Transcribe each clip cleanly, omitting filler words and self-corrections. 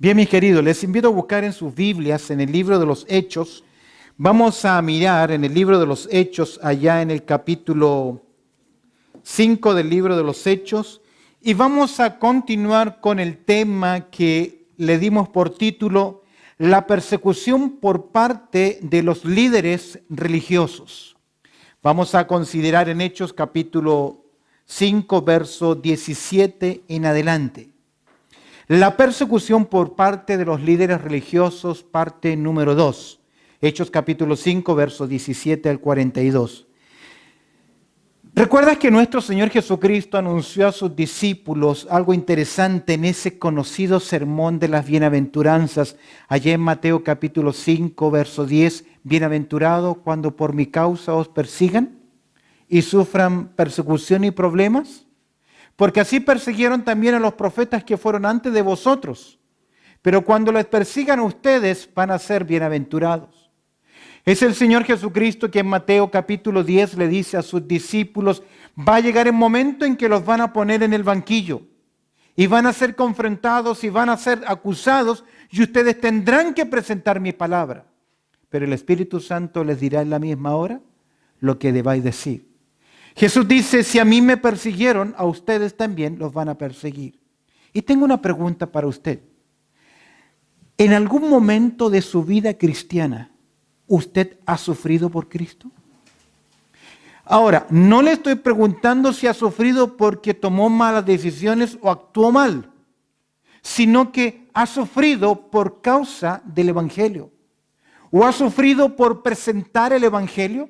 Bien, mis queridos, les invito a buscar en sus Biblias, en el libro de los Hechos. Vamos a mirar en el libro de los Hechos, allá en el capítulo 5 del libro de los Hechos, y vamos a continuar con el tema que le dimos por título, la persecución por parte de los líderes religiosos. Vamos a considerar en Hechos capítulo 5, verso 17 en adelante. La persecución por parte de los líderes religiosos, parte número 2. Hechos capítulo 5, verso 17 al 42. ¿Recuerdas que nuestro Señor Jesucristo anunció a sus discípulos algo interesante en ese conocido sermón de las bienaventuranzas? Allá en Mateo capítulo 5, verso 10. Bienaventurado cuando por mi causa os persigan y sufran persecución y problemas. Porque así persiguieron también a los profetas que fueron antes de vosotros. Pero cuando les persigan a ustedes, van a ser bienaventurados. Es el Señor Jesucristo que en Mateo capítulo 10 le dice a sus discípulos, va a llegar el momento en que los van a poner en el banquillo. Y van a ser confrontados y van a ser acusados y ustedes tendrán que presentar mi palabra. Pero el Espíritu Santo les dirá en la misma hora lo que debáis decir. Jesús dice, si a mí me persiguieron, a ustedes también los van a perseguir. Y tengo una pregunta para usted. ¿En algún momento de su vida cristiana, usted ha sufrido por Cristo? Ahora, no le estoy preguntando si ha sufrido porque tomó malas decisiones o actuó mal, sino que ha sufrido por causa del Evangelio. ¿O ha sufrido por presentar el Evangelio?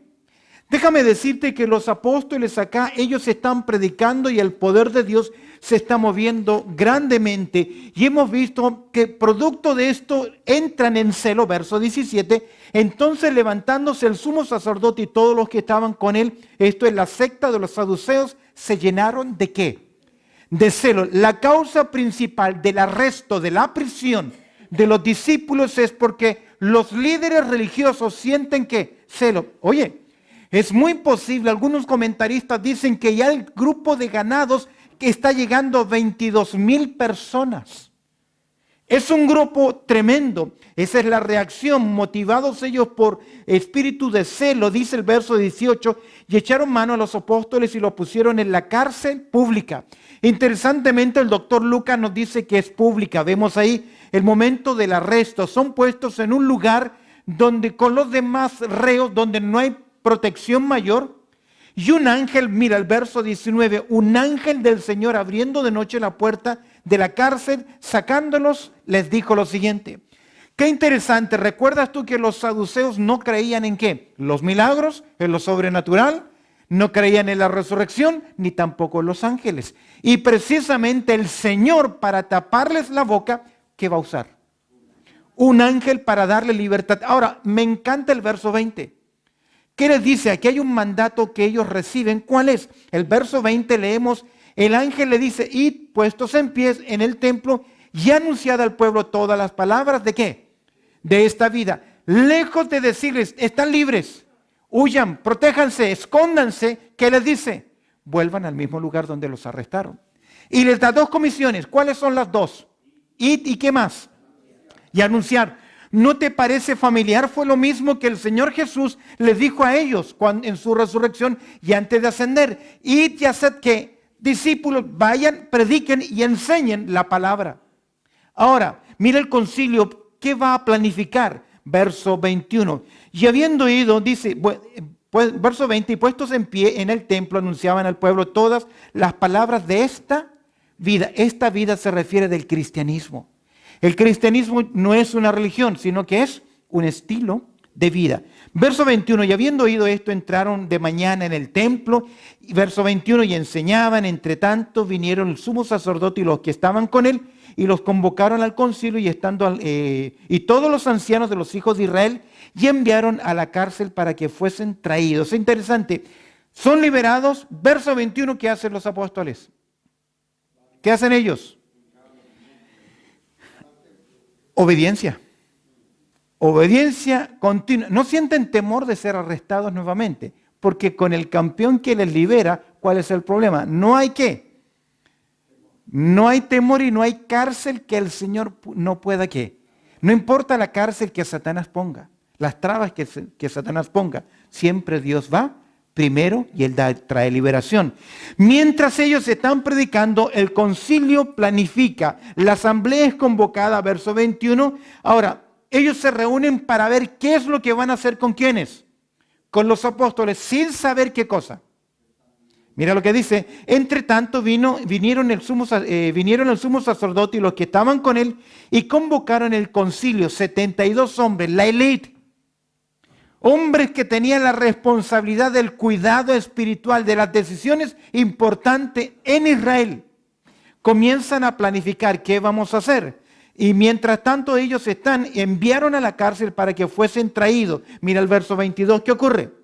Déjame decirte que los apóstoles acá, ellos están predicando y el poder de Dios se está moviendo grandemente. Y hemos visto que producto de esto entran en celo, verso 17. Entonces levantándose el sumo sacerdote y todos los que estaban con él, esto es la secta de los saduceos, se llenaron ¿de qué? De celo. La causa principal del arresto, de la prisión de los discípulos es porque los líderes religiosos sienten que celo. Oye, es muy posible, algunos comentaristas dicen que ya el grupo de ganados que está llegando a 22,000 personas. Es un grupo tremendo. Esa es la reacción, motivados ellos por espíritu de celo, dice el verso 18, y echaron mano a los apóstoles y los pusieron en la cárcel pública. Interesantemente, el doctor Lucas nos dice que es pública. Vemos ahí el momento del arresto. Son puestos en un lugar donde con los demás reos, donde no hay protección mayor, y un ángel, mira el verso 19, un ángel del Señor abriendo de noche la puerta de la cárcel, sacándolos, les dijo lo siguiente. Qué interesante, ¿recuerdas tú que los saduceos no creían en qué? Los milagros, en lo sobrenatural, no creían en la resurrección, ni tampoco en los ángeles. Y precisamente el Señor, para taparles la boca, ¿qué va a usar? Un ángel para darle libertad. Ahora, me encanta el verso 20. ¿Qué les dice? Aquí hay un mandato que ellos reciben. ¿Cuál es? El verso 20 leemos, el ángel le dice, id puestos en pies en el templo y anunciad al pueblo todas las palabras ¿de qué? De esta vida. Lejos de decirles, están libres, huyan, protéjanse, escóndanse. ¿Qué les dice? Vuelvan al mismo lugar donde los arrestaron. Y les da dos comisiones. ¿Cuáles son las dos? Id y ¿qué más? Y anunciar. ¿No te parece familiar? Fue lo mismo que el Señor Jesús les dijo a ellos en su resurrección y antes de ascender. Id y haced que discípulos vayan, prediquen y enseñen la palabra. Ahora, mira el concilio, ¿qué va a planificar? Verso 21. Y habiendo ido, dice, pues, verso 20, y puestos en pie en el templo anunciaban al pueblo todas las palabras de esta vida. Esta vida se refiere del cristianismo. El cristianismo no es una religión, sino que es un estilo de vida. Verso 21, y habiendo oído esto, entraron de mañana en el templo. Y verso 21, y enseñaban, entre tanto vinieron el sumo sacerdote y los que estaban con él, y los convocaron al concilio, y todos los ancianos de los hijos de Israel, y enviaron a la cárcel para que fuesen traídos. Es interesante, son liberados. Verso 21, ¿qué hacen los apóstoles? ¿Qué hacen ellos? Obediencia. Obediencia continua. No sienten temor de ser arrestados nuevamente, porque con el campeón que les libera, ¿cuál es el problema? No hay qué. No hay temor y no hay cárcel que el Señor no pueda ¿qué? No importa la cárcel que Satanás ponga, las trabas que Satanás ponga, siempre Dios va primero y Él trae liberación. Mientras ellos están predicando, el concilio planifica, la asamblea es convocada, verso 21. Ahora, ellos se reúnen para ver qué es lo que van a hacer con quiénes, con los apóstoles, sin saber qué cosa. Mira lo que dice, entre tanto vinieron el sumo sacerdote y los que estaban con él y convocaron el concilio, 72 hombres, la élite, hombres que tenían la responsabilidad del cuidado espiritual de las decisiones importantes en Israel. Comienzan a planificar qué vamos a hacer. Y mientras tanto ellos enviaron a la cárcel para que fuesen traídos. Mira el verso 22, ¿qué ocurre?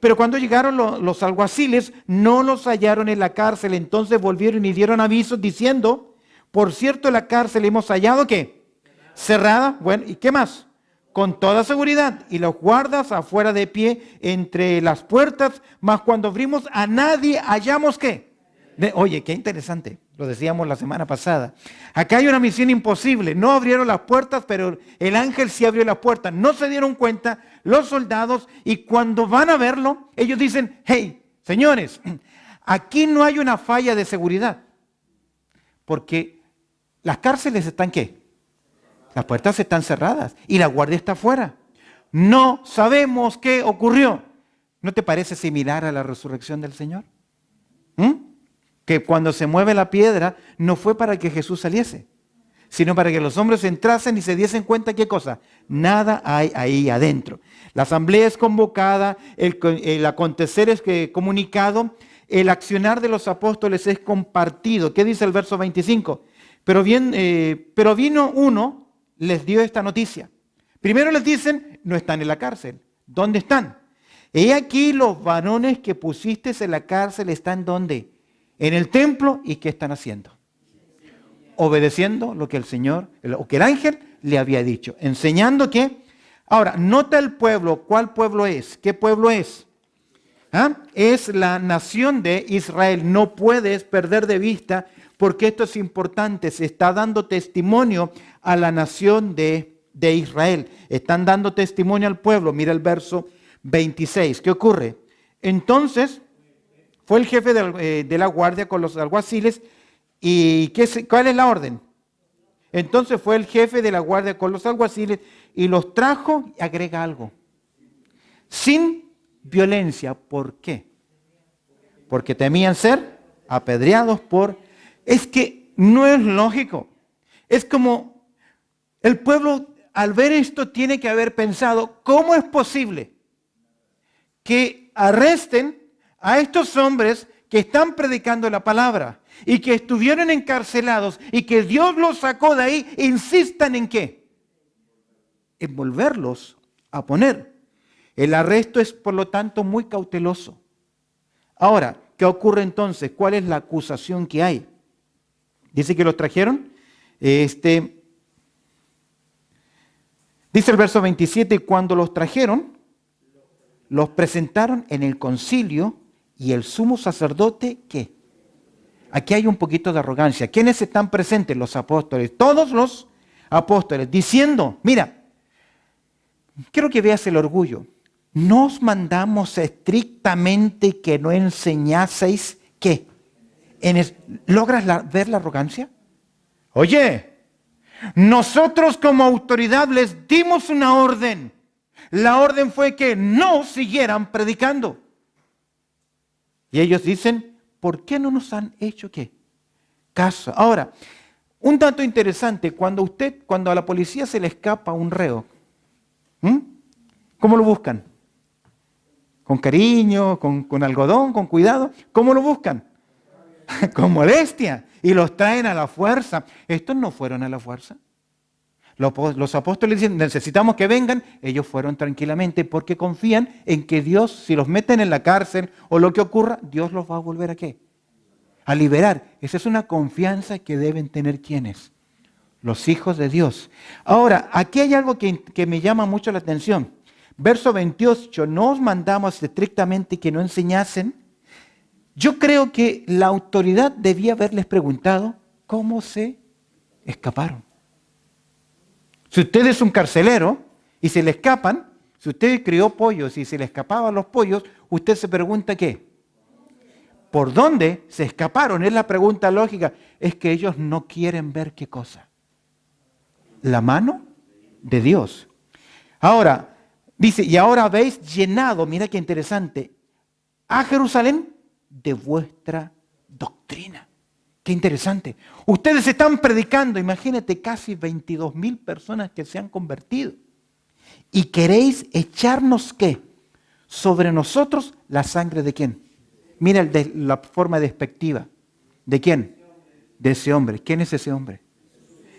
Pero cuando llegaron los alguaciles, no los hallaron en la cárcel. Entonces volvieron y dieron avisos diciendo, por cierto, en la cárcel hemos hallado ¿qué? Cerrada. Bueno, ¿y qué más? Con toda seguridad. Y los guardas afuera de pie entre las puertas. Mas cuando abrimos a nadie hallamos ¿qué? Oye, qué interesante. Lo decíamos la semana pasada. Acá hay una misión imposible. No abrieron las puertas, pero el ángel sí abrió las puertas. No se dieron cuenta los soldados y cuando van a verlo, ellos dicen, hey, señores, aquí no hay una falla de seguridad. Porque las cárceles están ¿qué? Las puertas están cerradas y la guardia está afuera. No sabemos qué ocurrió. ¿No te parece similar a la resurrección del Señor? Que cuando se mueve la piedra no fue para que Jesús saliese, sino para que los hombres entrasen y se diesen cuenta ¿qué cosa? Nada hay ahí adentro. La asamblea es convocada, el acontecer es comunicado, el accionar de los apóstoles es compartido. ¿Qué dice el verso 25? Pero vino uno, les dio esta noticia. Primero les dicen, no están en la cárcel. ¿Dónde están? He aquí los varones que pusiste en la cárcel están ¿dónde? En el templo. ¿Y qué están haciendo? Obedeciendo lo que el Señor, o que el ángel le había dicho. Enseñando que, ahora, nota el pueblo. ¿Cuál pueblo es? ¿Qué pueblo es? Es la nación de Israel. No puedes perder de vista porque esto es importante. Se está dando testimonio a la nación de Israel. Están dando testimonio al pueblo. Mira el verso 26. ¿Qué ocurre? Entonces fue el jefe de la guardia con los alguaciles. ¿Y cuál es la orden? Entonces fue el jefe de la guardia con los alguaciles y los trajo, y agrega algo, sin violencia. ¿Por qué? Porque temían ser apedreados por... Es que no es lógico. Es como el pueblo al ver esto tiene que haber pensado, ¿cómo es posible que arresten a estos hombres que están predicando la palabra y que estuvieron encarcelados y que Dios los sacó de ahí, insistan en qué? En volverlos a poner. El arresto es, por lo tanto, muy cauteloso. Ahora, ¿qué ocurre entonces? ¿Cuál es la acusación que hay? Dice que los trajeron. Dice el verso 27, cuando los trajeron, los presentaron en el concilio y el sumo sacerdote, ¿qué? Aquí hay un poquito de arrogancia. ¿Quiénes están presentes? Los apóstoles. Todos los apóstoles, diciendo, mira, quiero que veas el orgullo. ¿Nos mandamos estrictamente que no enseñaseis qué? ¿Logras ver la arrogancia? Oye, nosotros como autoridad les dimos una orden. La orden fue que no siguieran predicando. Y ellos dicen, ¿por qué no nos han hecho qué? Caso. Ahora, un dato interesante, cuando a la policía se le escapa un reo, ¿cómo lo buscan? ¿Con cariño, con algodón, con cuidado? ¿Cómo lo buscan? Con molestia. Y los traen a la fuerza. Estos no fueron a la fuerza. Los apóstoles dicen, necesitamos que vengan. Ellos fueron tranquilamente porque confían en que Dios, si los meten en la cárcel o lo que ocurra, Dios los va a volver a ¿qué? A liberar. Esa es una confianza que deben tener ¿quiénes? Los hijos de Dios. Ahora, aquí hay algo que me llama mucho la atención. Verso 28, no os mandamos estrictamente que no enseñasen Yo creo que la autoridad debía haberles preguntado cómo se escaparon. Si usted es un carcelero y se le escapan, si usted crió pollos y se le escapaban los pollos, usted se pregunta ¿qué? ¿Por dónde se escaparon? Es la pregunta lógica. Es que ellos no quieren ver ¿qué cosa? La mano de Dios. Ahora, dice, y ahora habéis llenado, mira qué interesante, a Jerusalén de vuestra doctrina. Qué interesante. Ustedes están predicando, imagínate, casi 22,000 personas que se han convertido. ¿Y queréis echarnos qué? Sobre nosotros la sangre de quién. Mira la forma despectiva. ¿De quién? De ese hombre. ¿Quién es ese hombre?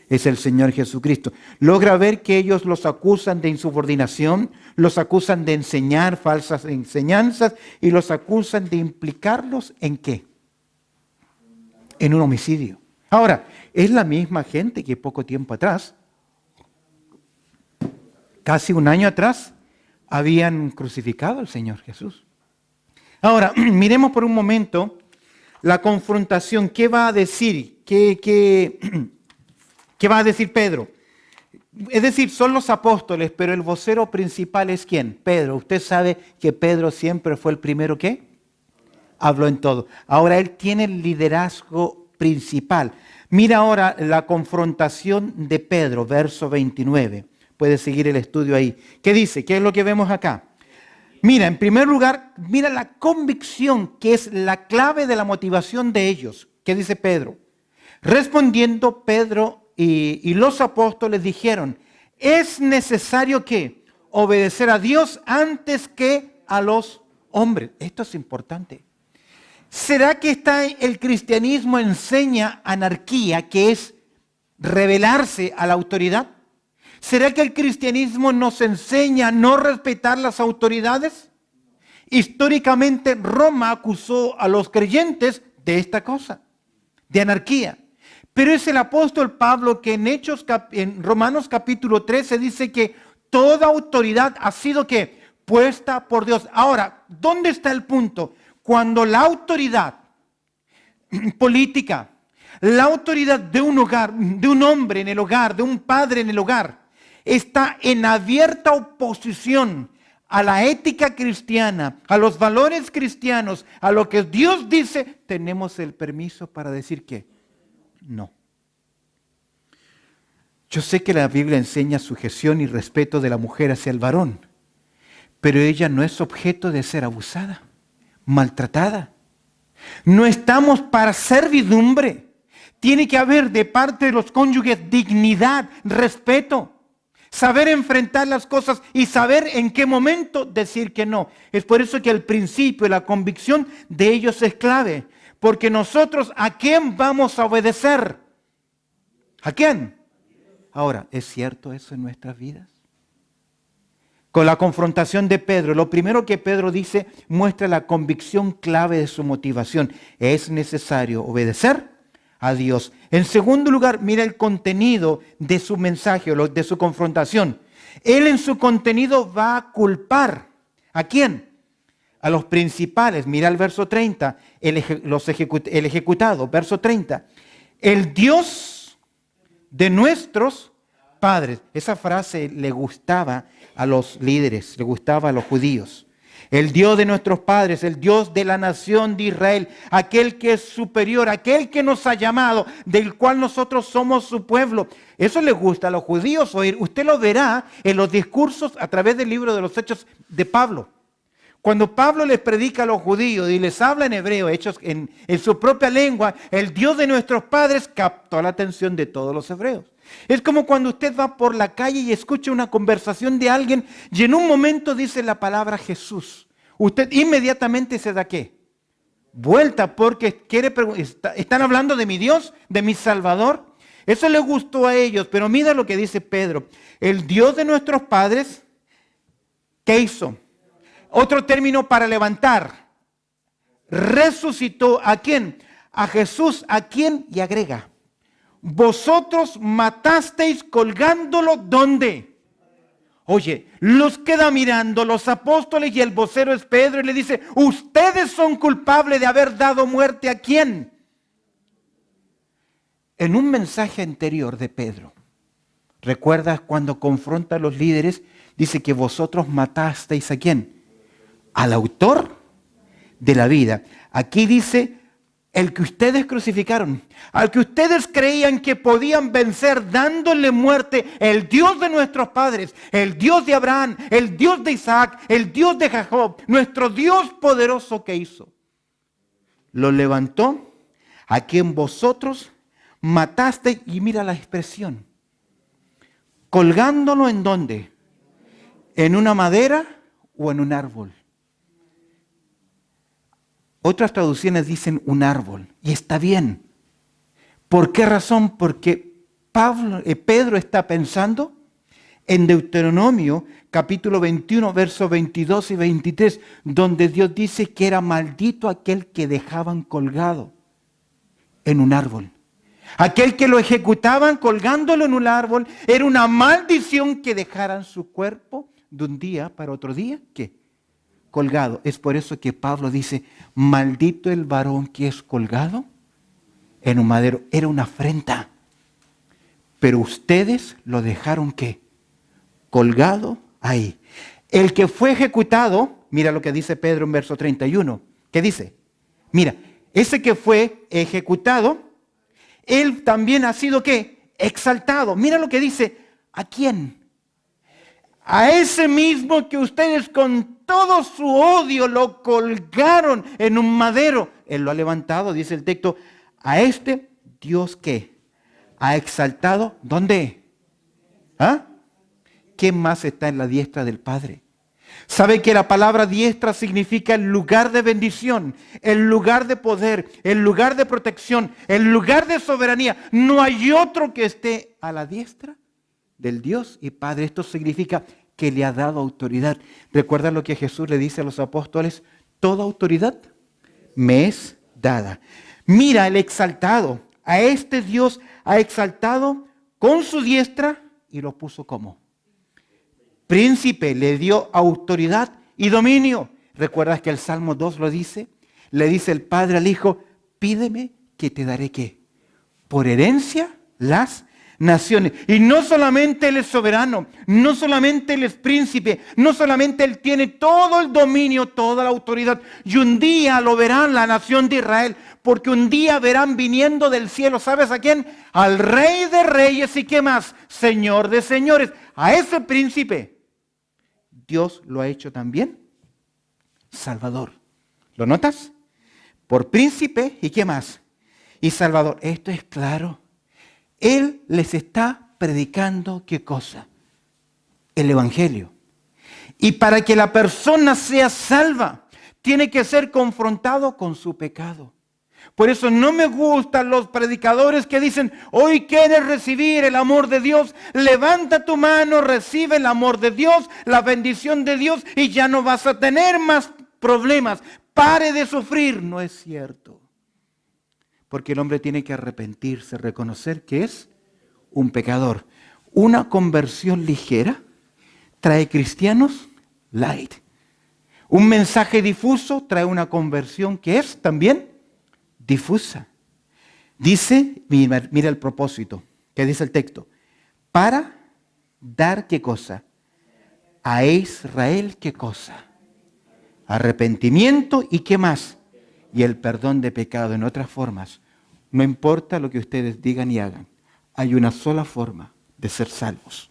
Es el Señor Jesucristo. Logra ver que ellos los acusan de insubordinación, los acusan de enseñar falsas enseñanzas y los acusan de implicarlos ¿en qué? En un homicidio. Ahora, es la misma gente que poco tiempo atrás, casi un año atrás, habían crucificado al Señor Jesús. Ahora, miremos por un momento la confrontación. ¿Qué va a decir? ¿Qué va a decir Pedro? Es decir, son los apóstoles, pero el vocero principal es ¿quién? Pedro. Usted sabe que Pedro siempre fue el primero que habló en todo. Ahora él tiene el liderazgo principal. Mira ahora la confrontación de Pedro, verso 29. Puede seguir el estudio ahí. ¿Qué dice? ¿Qué es lo que vemos acá? Mira, en primer lugar, mira la convicción que es la clave de la motivación de ellos. ¿Qué dice Pedro? Respondiendo Pedro y los apóstoles dijeron, es necesario que obedecer a Dios antes que a los hombres. Esto es importante. ¿Será que el cristianismo enseña anarquía, que es rebelarse a la autoridad? ¿Será que el cristianismo nos enseña a no respetar las autoridades? Históricamente Roma acusó a los creyentes de esta cosa, de anarquía. Pero es el apóstol Pablo que en Romanos capítulo 13 dice que toda autoridad ha sido ¿qué? Puesta por Dios. Ahora, ¿dónde está el punto? Cuando la autoridad política, la autoridad de un hogar, de un hombre en el hogar, de un padre en el hogar, está en abierta oposición a la ética cristiana, a los valores cristianos, a lo que Dios dice, tenemos el permiso para decir que no. Yo sé que la Biblia enseña sujeción y respeto de la mujer hacia el varón, pero ella no es objeto de ser abusada, maltratada. No estamos para servidumbre. Tiene que haber de parte de los cónyuges dignidad, respeto, saber enfrentar las cosas y saber en qué momento decir que no. Es por eso que el principio y la convicción de ellos es clave. Porque nosotros, ¿a quién vamos a obedecer? ¿A quién? Ahora, ¿es cierto eso en nuestras vidas? Con la confrontación de Pedro, lo primero que Pedro dice muestra la convicción clave de su motivación. Es necesario obedecer a Dios. En segundo lugar, mira el contenido de su mensaje, de su confrontación. Él en su contenido va a culpar. ¿A quién? A los principales. Mira el verso 30, el ejecutado, verso 30. El Dios de nuestros padres. Esa frase le gustaba a los líderes, le gustaba a los judíos. El Dios de nuestros padres, el Dios de la nación de Israel, aquel que es superior, aquel que nos ha llamado, del cual nosotros somos su pueblo. Eso les gusta a los judíos oír. Usted lo verá en los discursos a través del libro de los Hechos de Pablo. Cuando Pablo les predica a los judíos y les habla en hebreo, hechos en su propia lengua, el Dios de nuestros padres captó la atención de todos los hebreos. Es como cuando usted va por la calle y escucha una conversación de alguien y en un momento dice la palabra Jesús. Usted inmediatamente se da ¿qué? Vuelta porque están hablando de mi Dios, de mi Salvador. Eso les gustó a ellos, pero mira lo que dice Pedro. El Dios de nuestros padres, ¿qué hizo? Otro término para levantar. Resucitó ¿a quién? A Jesús, ¿a quién? Y agrega. Vosotros matasteis colgándolo, ¿dónde? Oye, los queda mirando los apóstoles y el vocero es Pedro y le dice, ustedes son culpables de haber dado muerte ¿a quién? En un mensaje anterior de Pedro, ¿recuerdas cuando confronta a los líderes? Dice que vosotros matasteis ¿a quién? Al autor de la vida. Aquí dice, el que ustedes crucificaron, al que ustedes creían que podían vencer dándole muerte, el Dios de nuestros padres, el Dios de Abraham, el Dios de Isaac, el Dios de Jacob, nuestro Dios poderoso que hizo. Lo levantó, a quien vosotros mataste, y mira la expresión, colgándolo ¿en dónde? ¿En una madera o en un árbol? Otras traducciones dicen un árbol, y está bien. ¿Por qué razón? Porque Pedro está pensando en Deuteronomio capítulo 21, versos 22 y 23, donde Dios dice que era maldito aquel que dejaban colgado en un árbol. Aquel que lo ejecutaban colgándolo en un árbol, era una maldición que dejaran su cuerpo de un día para otro día. ¿Qué? Colgado. Es por eso que Pablo dice, maldito el varón que es colgado en un madero. Era una afrenta. Pero ustedes lo dejaron ¿qué? Colgado ahí. El que fue ejecutado, mira lo que dice Pedro en verso 31. ¿Qué dice? Mira, ese que fue ejecutado, él también ha sido ¿qué? Exaltado. Mira lo que dice. ¿A quién? A ese mismo que ustedes con todo su odio lo colgaron en un madero. Él lo ha levantado, dice el texto. A este Dios ¿qué? Ha exaltado. ¿Dónde? ¿Ah? ¿Quién más está en la diestra del Padre? ¿Sabe que la palabra diestra significa el lugar de bendición, el lugar de poder, el lugar de protección, el lugar de soberanía? No hay otro que esté a la diestra del Dios y Padre. Esto significa que le ha dado autoridad. ¿Recuerdan lo que Jesús le dice a los apóstoles? Toda autoridad me es dada. Mira el exaltado. A este Dios ha exaltado con su diestra y lo puso como príncipe. Le dio autoridad y dominio. ¿Recuerdas que el Salmo 2 lo dice? Le dice el Padre al Hijo, pídeme que te daré ¿qué? Por herencia las naciones. Y no solamente Él es soberano, no solamente Él es príncipe, no solamente Él tiene todo el dominio, toda la autoridad. Y un día lo verán la nación de Israel, porque un día verán viniendo del cielo, ¿sabes a quién? Al Rey de Reyes y ¿qué más? Señor de Señores. A ese príncipe Dios lo ha hecho también Salvador. ¿Lo notas? Por príncipe y ¿qué más? Y Salvador. Esto es claro. Él les está predicando ¿qué cosa? El Evangelio. Y para que la persona sea salva, tiene que ser confrontado con su pecado. Por eso no me gustan los predicadores que dicen, hoy quieres recibir el amor de Dios, levanta tu mano, recibe el amor de Dios, la bendición de Dios y ya no vas a tener más problemas. Pare de sufrir. No es cierto. Porque el hombre tiene que arrepentirse, reconocer que es un pecador. Una conversión ligera trae cristianos light. Un mensaje difuso trae una conversión que es también difusa. Dice, mira el propósito, que dice el texto, para dar ¿qué cosa? A Israel ¿qué cosa? Arrepentimiento y ¿qué más? Y el perdón de pecado. En otras formas, no importa lo que ustedes digan y hagan, hay una sola forma de ser salvos.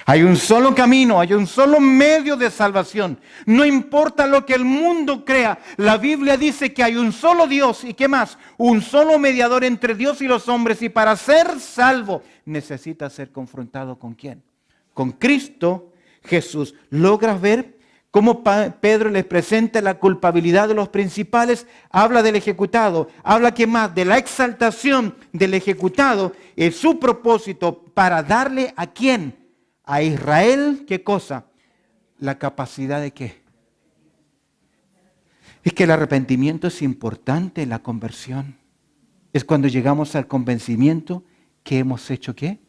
Hay un solo camino, hay un solo medio de salvación. No importa lo que el mundo crea, la Biblia dice que hay un solo Dios y ¿qué más? Un solo mediador entre Dios y los hombres. Y para ser salvo necesita ser confrontado ¿con quién? Con Cristo Jesús. ¿Logras ver cómo Pedro les presenta la culpabilidad de los principales? Habla del ejecutado, habla ¿qué más? De la exaltación del ejecutado. Es su propósito para darle ¿a quién? A Israel, ¿qué cosa? La capacidad de ¿qué? Es que el arrepentimiento es importante en la conversión. Es cuando llegamos al convencimiento que hemos hecho ¿qué?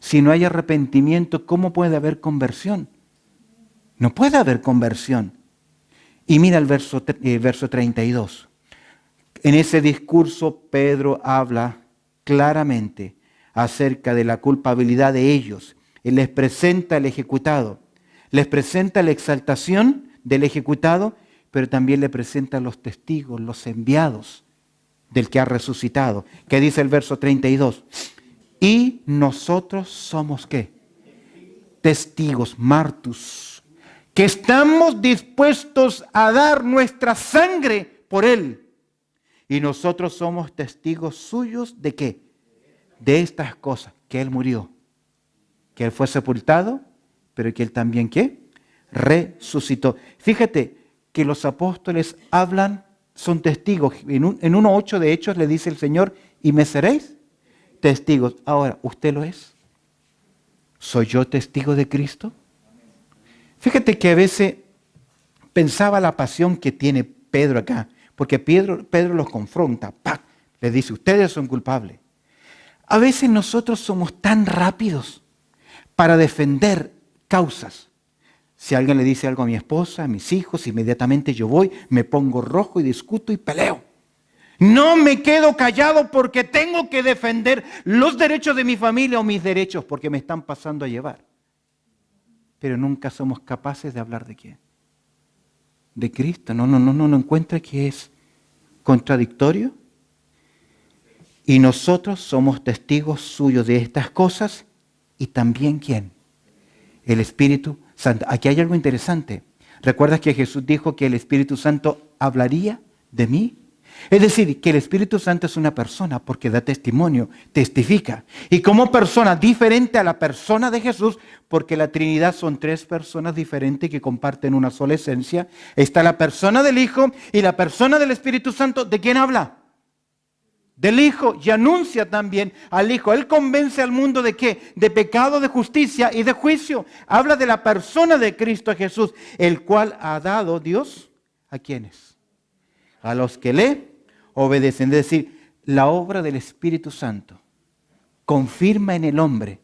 Si no hay arrepentimiento, ¿cómo puede haber conversión? No puede haber conversión. Y mira el verso 32. En ese discurso Pedro habla claramente acerca de la culpabilidad de ellos. Él les presenta el ejecutado, les presenta la exaltación del ejecutado, pero también le presenta los testigos, los enviados del que ha resucitado. ¿Qué dice el verso 32? Y nosotros somos ¿qué? Testigos, martus, que estamos dispuestos a dar nuestra sangre por Él. Y nosotros somos testigos suyos ¿de qué? De estas cosas, que Él murió, que Él fue sepultado, pero que Él también ¿qué? Resucitó. Fíjate que los apóstoles hablan, son testigos. En 1:8 de Hechos le dice el Señor, y me seréis testigos. Ahora, ¿usted lo es? ¿Soy yo testigo de Cristo? Fíjate que a veces pensaba la pasión que tiene Pedro acá, porque Pedro los confronta, ¡pac! Les dice, ustedes son culpables. A veces nosotros somos tan rápidos para defender causas. Si alguien le dice algo a mi esposa, a mis hijos, inmediatamente yo voy, me pongo rojo y discuto y peleo. No me quedo callado porque tengo que defender los derechos de mi familia o mis derechos porque me están pasando a llevar. Pero nunca somos capaces de hablar de quién. De Cristo. No encuentra que es contradictorio. Y nosotros somos testigos suyos de estas cosas y también ¿quién? El Espíritu Santo. Aquí hay algo interesante. ¿Recuerdas que Jesús dijo que el Espíritu Santo hablaría de mí? Es decir, que el Espíritu Santo es una persona porque da testimonio, testifica. Y como persona diferente a la persona de Jesús, porque la Trinidad son tres personas diferentes que comparten una sola esencia. Está la persona del Hijo y la persona del Espíritu Santo. ¿De quién habla? Del Hijo, y anuncia también al Hijo. Él convence al mundo ¿de qué? De pecado, de justicia y de juicio. Habla de la persona de Cristo Jesús, el cual ha dado Dios ¿a quiénes? A los que le obedecen. Es decir, la obra del Espíritu Santo confirma en el hombre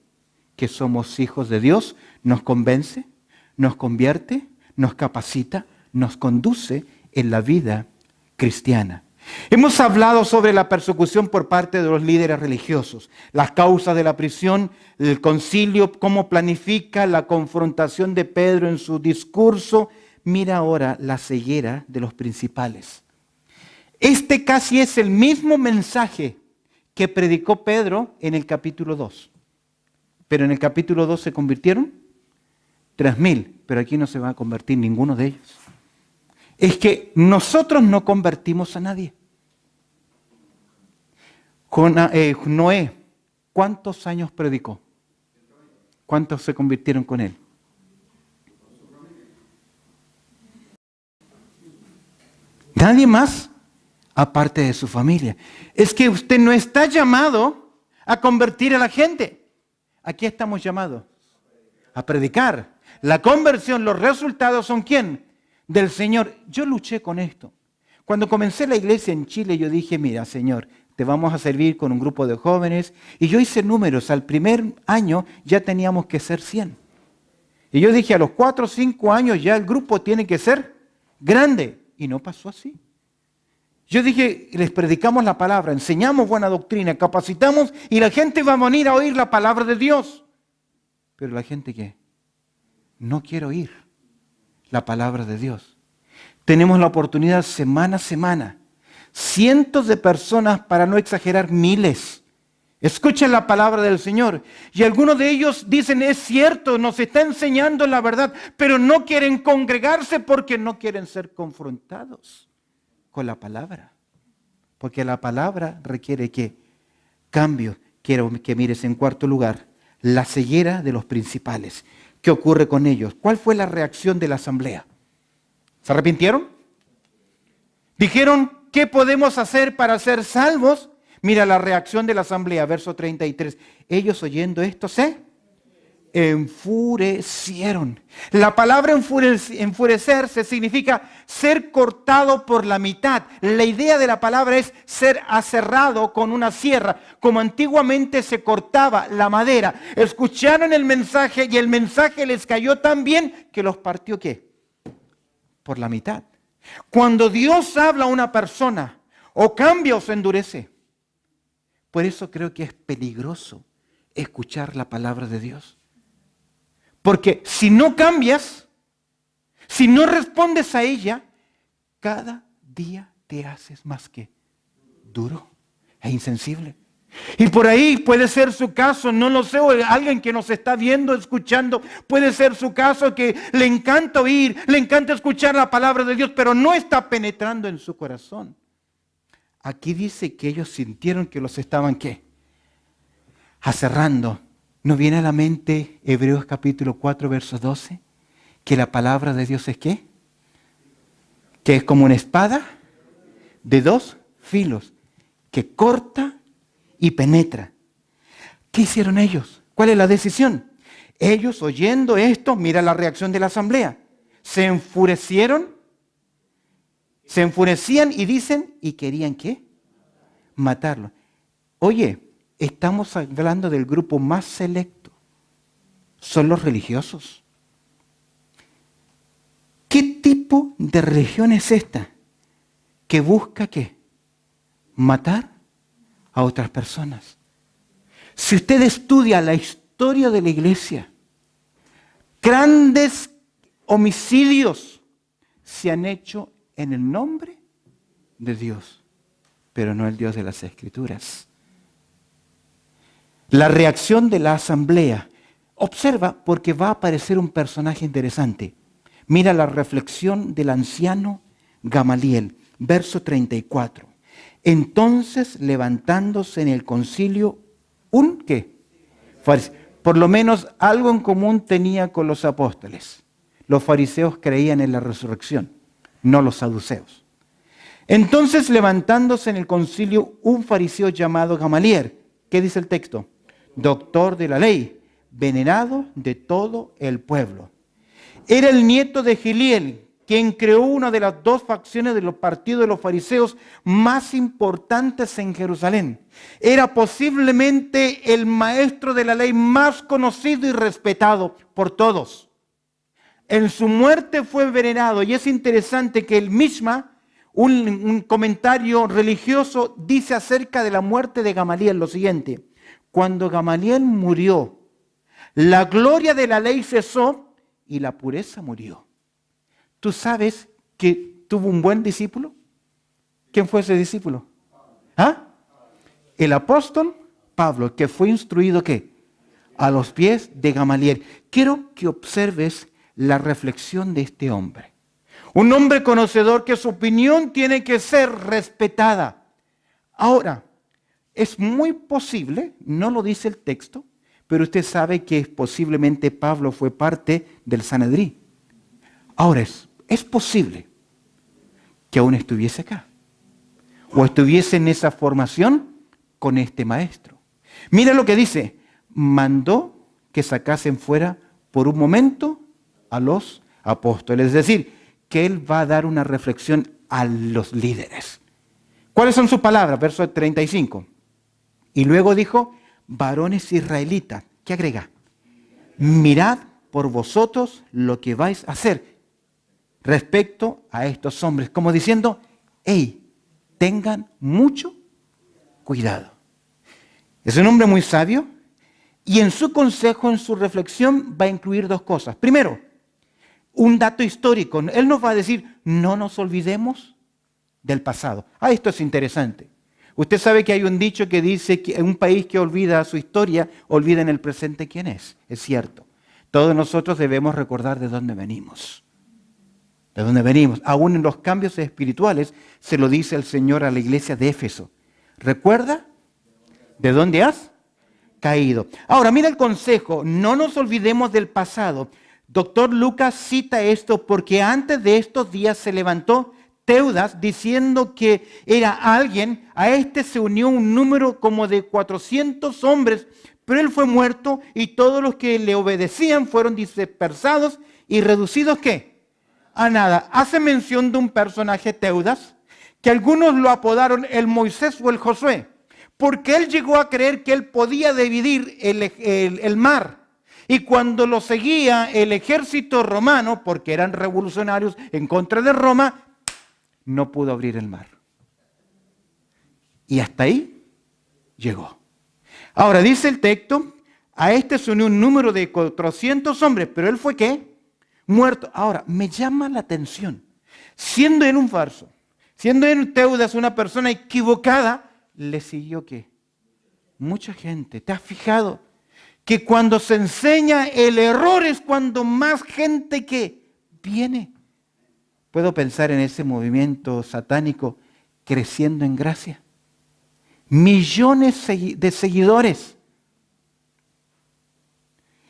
que somos hijos de Dios, nos convence, nos convierte, nos capacita, nos conduce en la vida cristiana. Hemos hablado sobre la persecución por parte de los líderes religiosos, las causas de la prisión, el concilio, cómo planifica la confrontación de Pedro en su discurso. Mira ahora la ceguera de los principales. Este casi es el mismo mensaje que predicó Pedro en el capítulo 2. Pero en el capítulo 2 se convirtieron 3,000, pero aquí no se va a convertir ninguno de ellos. Es que nosotros no convertimos a nadie. Noé, ¿cuántos años predicó? ¿Cuántos se convirtieron con él? Nadie más, aparte de su familia. Es que usted no está llamado a convertir a la gente. Aquí estamos llamados a predicar. La conversión, los resultados son ¿quién? Del Señor. Yo luché con esto. Cuando comencé la iglesia en Chile, yo dije, mira, Señor, te vamos a servir con un grupo de jóvenes. Y yo hice números. Al primer año ya teníamos que ser 100. Y yo dije, a los 4 o 5 años ya el grupo tiene que ser grande. Y no pasó así. Yo dije, les predicamos la palabra, enseñamos buena doctrina, capacitamos y la gente va a venir a oír la palabra de Dios. Pero la gente ¿qué? No quiere oír la palabra de Dios. Tenemos la oportunidad semana a semana. Cientos de personas, para no exagerar, miles, escuchen la palabra del Señor. Y algunos de ellos dicen, es cierto, nos está enseñando la verdad, pero no quieren congregarse porque no quieren ser confrontados con la palabra. Porque la palabra requiere ¿qué? Cambio. Quiero que mires en cuarto lugar, la ceguera de los principales. ¿Qué ocurre con ellos? ¿Cuál fue la reacción de la asamblea? ¿Se arrepintieron? Dijeron, ¿qué podemos hacer para ser salvos? Mira la reacción de la asamblea, verso 33. Ellos oyendo esto se enfurecieron. La palabra enfurecerse significa ser cortado por la mitad. La idea de la palabra es ser aserrado con una sierra, como antiguamente se cortaba la madera. Escucharon el mensaje y el mensaje les cayó tan bien que los partió ¿qué? Por la mitad. Cuando Dios habla a una persona, o cambia o se endurece. Por eso creo que es peligroso escuchar la palabra de Dios. Porque si no cambias, si no respondes a ella, cada día te haces más que duro e insensible. Y por ahí puede ser su caso, no lo sé, o alguien que nos está viendo, escuchando, puede ser su caso que le encanta oír, le encanta escuchar la palabra de Dios, pero no está penetrando en su corazón. Aquí dice que ellos sintieron que los estaban, ¿qué? Aserrando. ¿No viene a la mente Hebreos capítulo 4, verso 12? Que la palabra de Dios es ¿qué? Que es como una espada de dos filos, que corta y penetra. ¿Qué hicieron ellos? ¿Cuál es la decisión? Ellos oyendo esto, mira la reacción de la asamblea. Se enfurecieron, se enfurecían y dicen, ¿y querían qué? Matarlo. Oye, estamos hablando del grupo más selecto. Son los religiosos. ¿Qué tipo de religión es esta? Que busca ¿qué? Matar a otras personas. Si usted estudia la historia de la iglesia, grandes homicidios se han hecho en el nombre de Dios, pero no el Dios de las Escrituras. La reacción de la asamblea, observa porque va a aparecer un personaje interesante. Mira la reflexión del anciano Gamaliel, verso 34. Entonces, levantándose en el concilio, ¿qué? Por lo menos algo en común tenía con los apóstoles. Los fariseos creían en la resurrección, no los saduceos. Entonces, levantándose en el concilio, un fariseo llamado Gamaliel, ¿qué dice el texto? Doctor de la ley, venerado de todo el pueblo. Era el nieto de Giliel, quien creó una de las dos facciones de los partidos de los fariseos más importantes en Jerusalén. Era posiblemente el maestro de la ley más conocido y respetado por todos. En su muerte fue venerado, y es interesante que el Mishma, un comentario religioso, dice acerca de la muerte de Gamaliel lo siguiente: cuando Gamaliel murió, la gloria de la ley cesó y la pureza murió. ¿Tú sabes que tuvo un buen discípulo? ¿Quién fue ese discípulo? ¿Ah? El apóstol Pablo, que fue instruido ¿qué? A los pies de Gamaliel. Quiero que observes la reflexión de este hombre. Un hombre conocedor que su opinión tiene que ser respetada. Ahora, es muy posible, no lo dice el texto, pero usted sabe que posiblemente Pablo fue parte del Sanedrín. Ahora, es posible que aún estuviese acá, o estuviese en esa formación con este maestro. Mira lo que dice: mandó que sacasen fuera por un momento a los apóstoles. Es decir, que él va a dar una reflexión a los líderes. ¿Cuáles son sus palabras? Verso 35. Y luego dijo: varones israelitas. ¿Qué agrega? Mirad por vosotros lo que vais a hacer respecto a estos hombres. Como diciendo, hey, tengan mucho cuidado. Es un hombre muy sabio y en su consejo, en su reflexión, va a incluir dos cosas. Primero, un dato histórico. Él nos va a decir, no nos olvidemos del pasado. Esto es interesante. Usted sabe que hay un dicho que dice que un país que olvida su historia, olvida en el presente quién es. Es cierto. Todos nosotros debemos recordar de dónde venimos. De dónde venimos. Aún en los cambios espirituales se lo dice el Señor a la iglesia de Éfeso. ¿Recuerda de dónde has caído? Ahora, mira el consejo. No nos olvidemos del pasado. Doctor Lucas cita esto porque antes de estos días se levantó Teudas diciendo que era alguien. A este se unió un número como de 400 hombres, pero él fue muerto y todos los que le obedecían fueron dispersados y reducidos, ¿qué? A nada. Hace mención de un personaje, Teudas, que algunos lo apodaron el Moisés o el Josué, porque él llegó a creer que él podía dividir el mar. Y cuando lo seguía el ejército romano, porque eran revolucionarios en contra de Roma, no pudo abrir el mar. Y hasta ahí llegó. Ahora dice el texto, a este se unió un número de 400 hombres, pero él fue ¿qué? Muerto. Ahora, me llama la atención, siendo él un falso, siendo él Teudas una persona equivocada, le siguió ¿qué? Mucha gente. ¿Te has fijado? Que cuando se enseña el error es cuando más gente que viene. Puedo pensar en ese movimiento satánico creciendo en gracia. Millones de seguidores.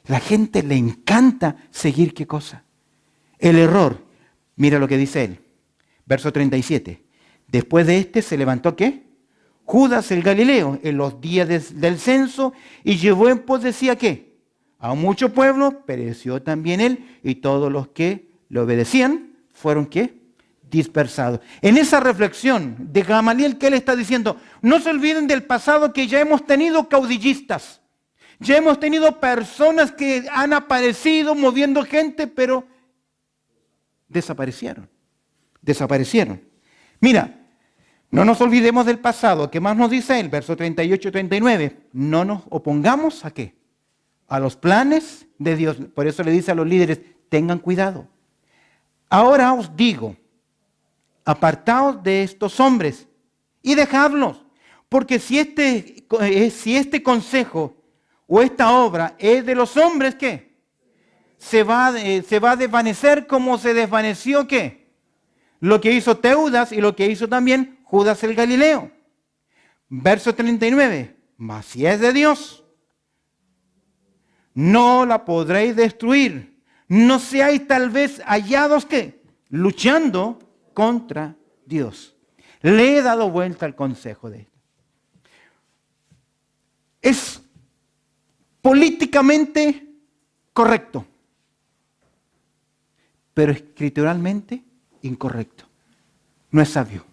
La gente le encanta seguir ¿qué cosa? El error. Mira lo que dice él. Verso 37. Después de este se levantó ¿qué? Judas el Galileo en los días del censo y llevó en pos decía ¿qué? A mucho pueblo, pereció también él y todos los que le obedecían fueron ¿qué? Dispersados. En esa reflexión de Gamaliel, ¿qué le está diciendo? No se olviden del pasado, que ya hemos tenido caudillistas, ya hemos tenido personas que han aparecido moviendo gente, pero desaparecieron. Mira, no nos olvidemos del pasado. ¿Qué más nos dice él? Verso 38 y 39. No nos opongamos ¿a qué? A los planes de Dios. Por eso le dice a los líderes, tengan cuidado. Ahora os digo, apartaos de estos hombres y dejadlos. Porque si este consejo o esta obra es de los hombres, ¿qué? Se va a desvanecer como se desvaneció, ¿qué? Lo que hizo Teudas y lo que hizo también Judas el Galileo. Verso 39. Mas si es de Dios, no la podréis destruir. No seáis tal vez hallados ¿qué? Luchando contra Dios. Le he dado vuelta al consejo de esto. Es políticamente correcto, pero escrituralmente incorrecto. No es sabio.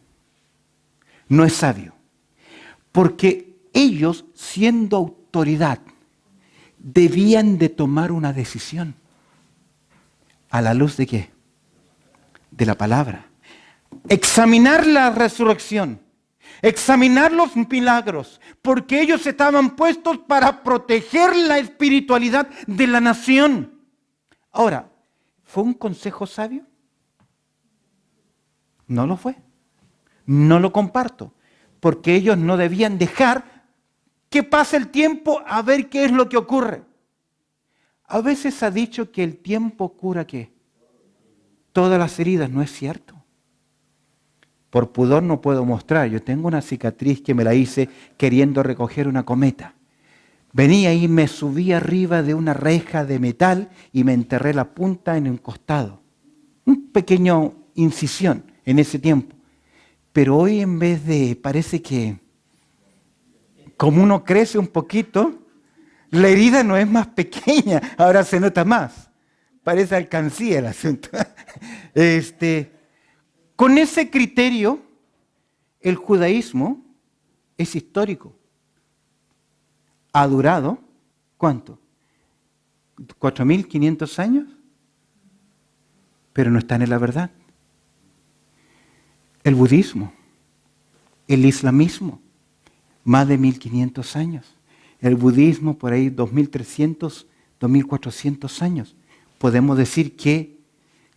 No es sabio. Porque ellos, siendo autoridad, debían de tomar una decisión. ¿A la luz de qué? De la palabra. Examinar la resurrección. Examinar los milagros. Porque ellos estaban puestos para proteger la espiritualidad de la nación. Ahora, ¿fue un consejo sabio? No lo fue. No lo comparto. Porque ellos no debían dejar que pase el tiempo a ver qué es lo que ocurre. A veces ha dicho que el tiempo cura ¿qué? Todas las heridas. No es cierto. Por pudor no puedo mostrar. Yo tengo una cicatriz que me la hice queriendo recoger una cometa. Venía y me subí arriba de una reja de metal y me enterré la punta en un costado. Un pequeño incisión en ese tiempo. Pero hoy en vez de, parece que como uno crece un poquito, la herida no es más pequeña, ahora se nota más. Parece alcancía el asunto. Con ese criterio, el judaísmo es histórico. Ha durado, ¿cuánto? 4.500 años, pero no están en la verdad. El budismo, el islamismo, más de 1.500 años. El budismo, por ahí 2.300, 2.400 años. ¿Podemos decir que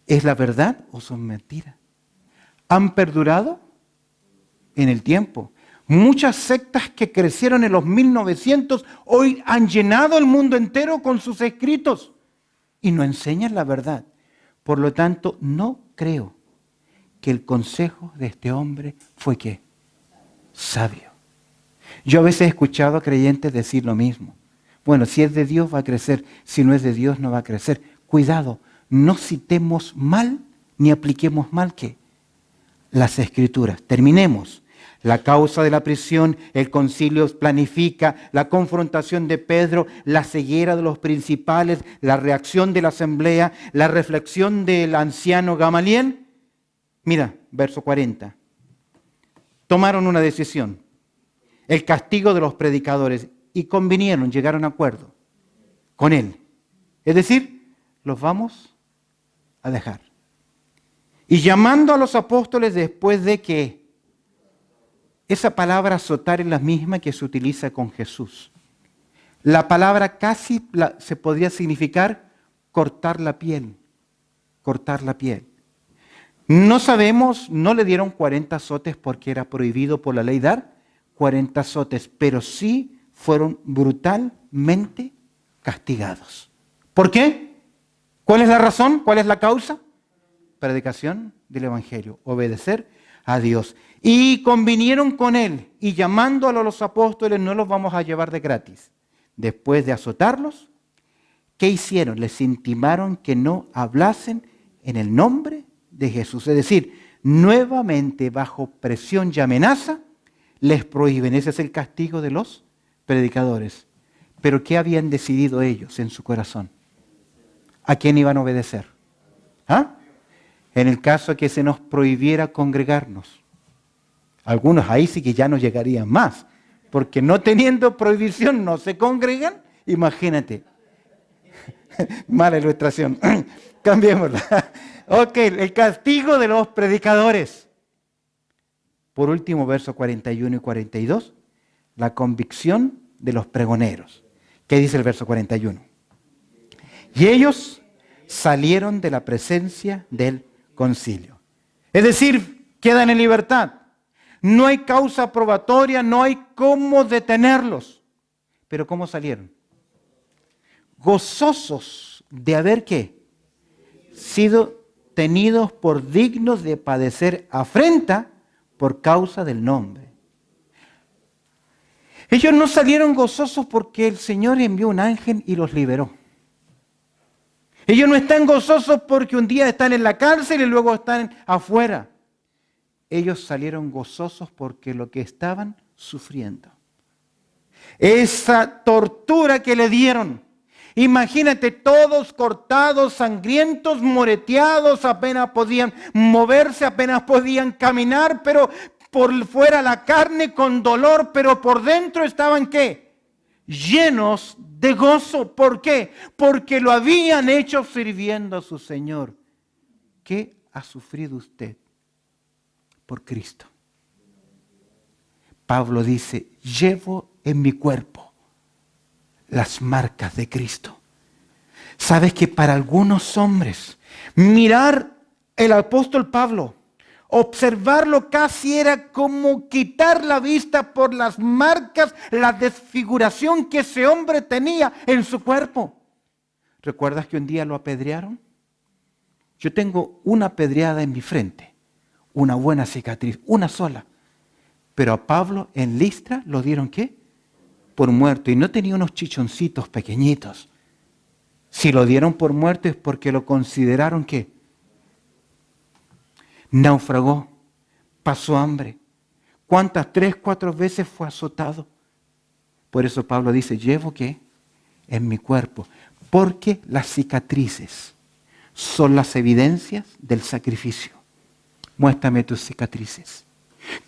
es la verdad o son mentiras? Han perdurado en el tiempo. Muchas sectas que crecieron en los 1900 hoy han llenado el mundo entero con sus escritos y no enseñan la verdad. Por lo tanto, no creo que el consejo de este hombre fue ¿qué? Sabio. Yo a veces he escuchado a creyentes decir lo mismo. Bueno, si es de Dios va a crecer, si no es de Dios no va a crecer. Cuidado, no citemos mal ni apliquemos mal ¿qué? Las Escrituras. Terminemos. La causa de la prisión, el concilio planifica la confrontación de Pedro, la ceguera de los principales, la reacción de la asamblea, la reflexión del anciano Gamaliel. Mira, verso 40. Tomaron una decisión, el castigo de los predicadores, y convinieron, llegaron a acuerdo con él. Es decir, los vamos a dejar. Y llamando a los apóstoles después de que esa palabra azotar es la misma que se utiliza con Jesús. La palabra casi se podría significar cortar la piel. Cortar la piel. No sabemos, no le dieron 40 azotes porque era prohibido por la ley dar 40 azotes, pero sí fueron brutalmente castigados. ¿Por qué? ¿Cuál es la razón? ¿Cuál es la causa? Predicación del Evangelio, obedecer a Dios. Y convinieron con él, y llamándolo a los apóstoles, no los vamos a llevar de gratis. Después de azotarlos, ¿qué hicieron? Les intimaron que no hablasen en el nombre de Jesús. Es decir, nuevamente bajo presión y amenaza, les prohíben. Ese es el castigo de los predicadores. Pero ¿qué habían decidido ellos en su corazón? ¿A quién iban a obedecer? ¿Ah? En el caso que se nos prohibiera congregarnos. Algunos ahí sí que ya no llegarían más, porque no teniendo prohibición no se congregan. Imagínate. Mala ilustración. Cambiémosla. Ok, el castigo de los predicadores. Por último, versos 41 y 42, la convicción de los pregoneros. ¿Qué dice el verso 41? Y ellos salieron de la presencia del concilio. Es decir, quedan en libertad. No hay causa probatoria, no hay cómo detenerlos. Pero ¿cómo salieron? Gozosos de haber ¿qué? Sido tenidos por dignos de padecer afrenta por causa del nombre. Ellos no salieron gozosos porque el Señor envió un ángel y los liberó. Ellos no están gozosos porque un día están en la cárcel y luego están afuera. Ellos salieron gozosos porque lo que estaban sufriendo. Esa tortura que le dieron. Imagínate, todos cortados, sangrientos, moreteados, apenas podían moverse, apenas podían caminar, pero por fuera la carne con dolor, pero por dentro estaban ¿qué? Llenos de gozo. ¿Por qué? Porque lo habían hecho sirviendo a su Señor. ¿Qué ha sufrido usted por Cristo? Pablo dice, llevo en mi cuerpo las marcas de Cristo. ¿Sabes que para algunos hombres mirar el apóstol Pablo, observarlo casi era como quitar la vista por las marcas, la desfiguración que ese hombre tenía en su cuerpo? ¿Recuerdas que un día lo apedrearon? Yo tengo una apedreada en mi frente, una buena cicatriz, una sola. Pero a Pablo en Listra lo dieron ¿qué? Por muerto, y no tenía unos chichoncitos pequeñitos. Si lo dieron por muerto es porque lo consideraron ¿qué? Naufragó, pasó hambre. ¿Cuántas? 3, 4 veces fue azotado. Por eso Pablo dice, llevo ¿qué? En mi cuerpo. Porque las cicatrices son las evidencias del sacrificio. Muéstrame tus cicatrices.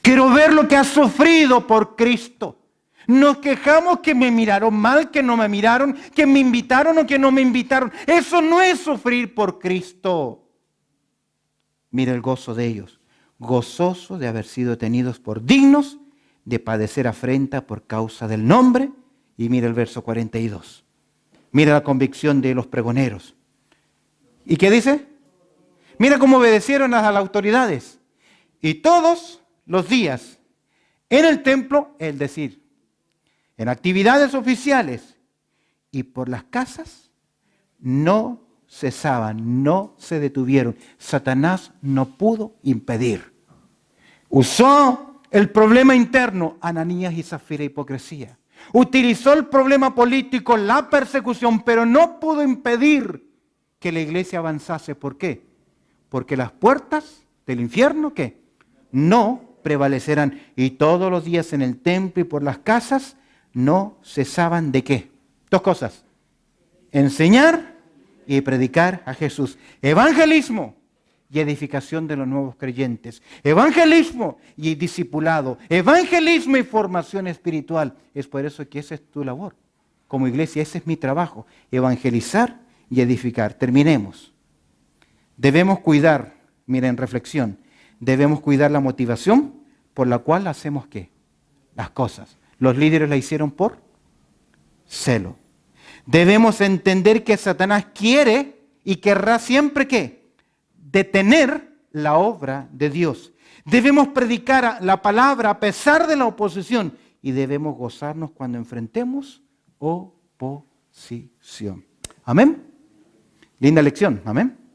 Quiero ver lo que has sufrido por Cristo. Nos quejamos que me miraron mal, que no me miraron, que me invitaron o que no me invitaron. Eso no es sufrir por Cristo. Mira el gozo de ellos. Gozoso de haber sido tenidos por dignos de padecer afrenta por causa del nombre. Y mira el verso 42. Mira la convicción de los pregoneros. ¿Y qué dice? Mira cómo obedecieron a las autoridades. Y todos los días en el templo, es decir, en actividades oficiales y por las casas, no cesaban, no se detuvieron. Satanás no pudo impedir. Usó el problema interno, Ananías y Zafira, hipocresía. Utilizó el problema político, la persecución, pero no pudo impedir que la iglesia avanzase. ¿Por qué? Porque las puertas del infierno, ¿qué? No prevalecerán. Y todos los días en el templo y por las casas no cesaban de qué. Dos cosas. Enseñar y predicar a Jesús. Evangelismo y edificación de los nuevos creyentes. Evangelismo y discipulado. Evangelismo y formación espiritual. Es por eso que esa es tu labor. Como iglesia, ese es mi trabajo. Evangelizar y edificar. Terminemos. Debemos cuidar, miren, reflexión. Debemos cuidar la motivación por la cual hacemos ¿qué? Las cosas. Los líderes la hicieron por celo. Debemos entender que Satanás quiere y querrá siempre ¿qué? Detener la obra de Dios. Debemos predicar la palabra a pesar de la oposición y debemos gozarnos cuando enfrentemos oposición. Amén. Linda lección. Amén.